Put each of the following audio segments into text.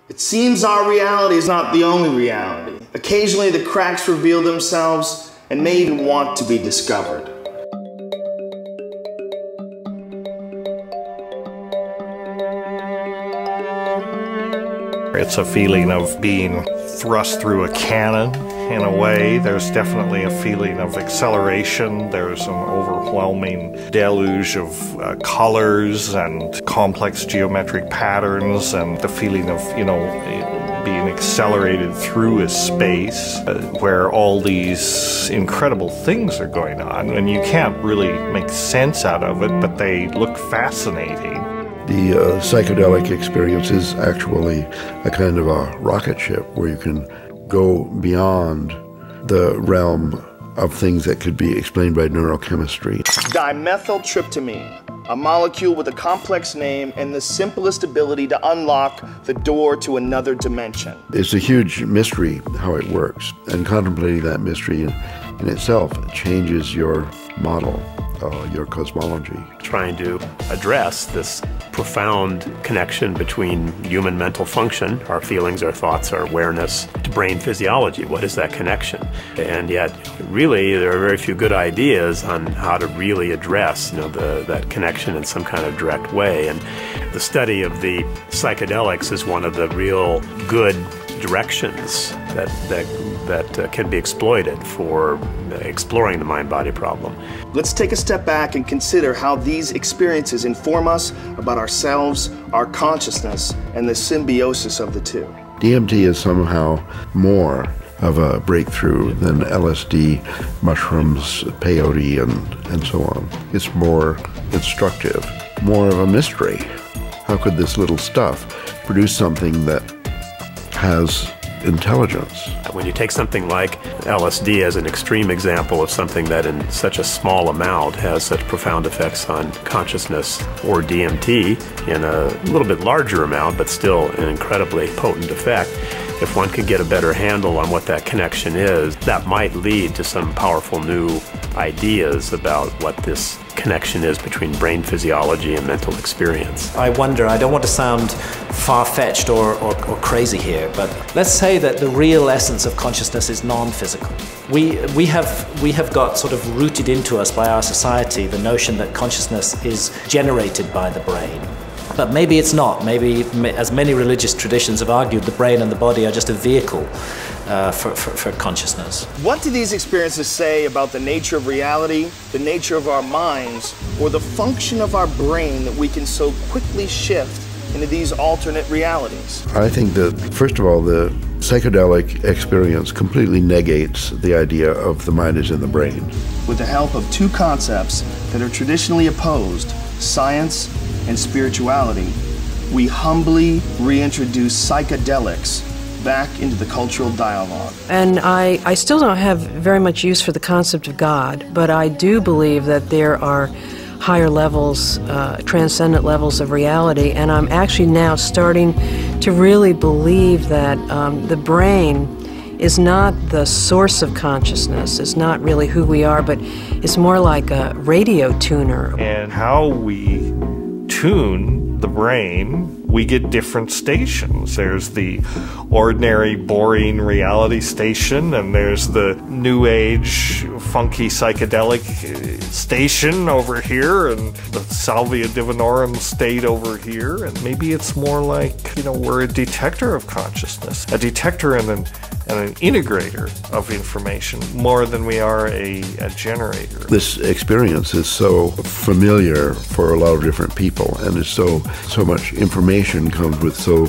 It seems our reality is not the only reality. Occasionally the cracks reveal themselves and may even want to be discovered. It's a feeling of being thrust through a cannon in a way. There's definitely a feeling of acceleration. There's an overwhelming deluge of colors and complex geometric patterns, and the feeling of, being accelerated through a space where all these incredible things are going on, and you can't really make sense out of it, but they look fascinating. The psychedelic experience is actually a kind of a rocket ship where you can go beyond the realm of things that could be explained by neurochemistry. Dimethyltryptamine, a molecule with a complex name and the simplest ability to unlock the door to another dimension. It's a huge mystery how it works, and contemplating that mystery in itself changes your model, your cosmology. Trying to address this profound connection between human mental function, our feelings, our thoughts, our awareness, to brain physiology. What is that connection? And yet, really, there are very few good ideas on how to really address, that connection in some kind of direct way. And the study of the psychedelics is one of the real good directions that can be exploited for exploring the mind-body problem. Let's take a step back and consider how these experiences inform us about ourselves, our consciousness, and the symbiosis of the two. DMT is somehow more of a breakthrough than LSD, mushrooms, peyote, and so on. It's more instructive, more of a mystery. How could this little stuff produce something that has intelligence? When you take something like LSD as an extreme example of something that in such a small amount has such profound effects on consciousness, or DMT in a little bit larger amount but still an incredibly potent effect, if one could get a better handle on what that connection is, that might lead to some powerful new ideas about what this connection is between brain physiology and mental experience. I wonder, I don't want to sound far-fetched or crazy here, but let's say that the real essence of consciousness is non-physical. We have got sort of rooted into us by our society the notion that consciousness is generated by the brain. But maybe it's not. Maybe, as many religious traditions have argued, the brain and the body are just a vehicle for consciousness. What do these experiences say about the nature of reality, the nature of our minds, or the function of our brain that we can so quickly shift into these alternate realities? I think that, first of all, the psychedelic experience completely negates the idea of the mind is in the brain. With the help of two concepts that are traditionally opposed, science and spirituality, we humbly reintroduce psychedelics back into the cultural dialogue. And I still don't have very much use for the concept of God, but I do believe that there are higher levels, transcendent levels of reality, and I'm actually now starting to really believe that the brain is not the source of consciousness, it's not really who we are, but it's more like a radio tuner. And how we tune the brain, we get different stations. There's the ordinary, boring reality station, and there's the new age, funky psychedelic station over here, and the Salvia Divinorum state over here. And maybe it's more like, we're a detector of consciousness, a detector and an integrator of information, more than we are a generator. This experience is so familiar for a lot of different people, and it's so much information comes with so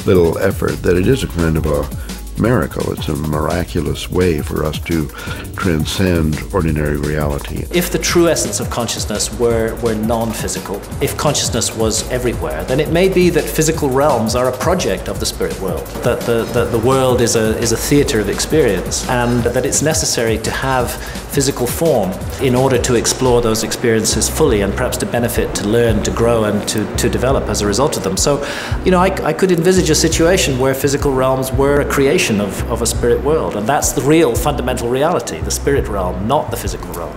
little effort that it is a kind of a miracle. It's a miraculous way for us to transcend ordinary reality. If the true essence of consciousness were non-physical, if consciousness was everywhere, then it may be that physical realms are a project of the spirit world, that the world is a theater of experience, and that it's necessary to have physical form in order to explore those experiences fully and perhaps to benefit, to learn, to grow, and to develop as a result of them. So, I could envisage a situation where physical realms were a creation of a spirit world, and that's the real fundamental reality, the spirit realm, not the physical realm.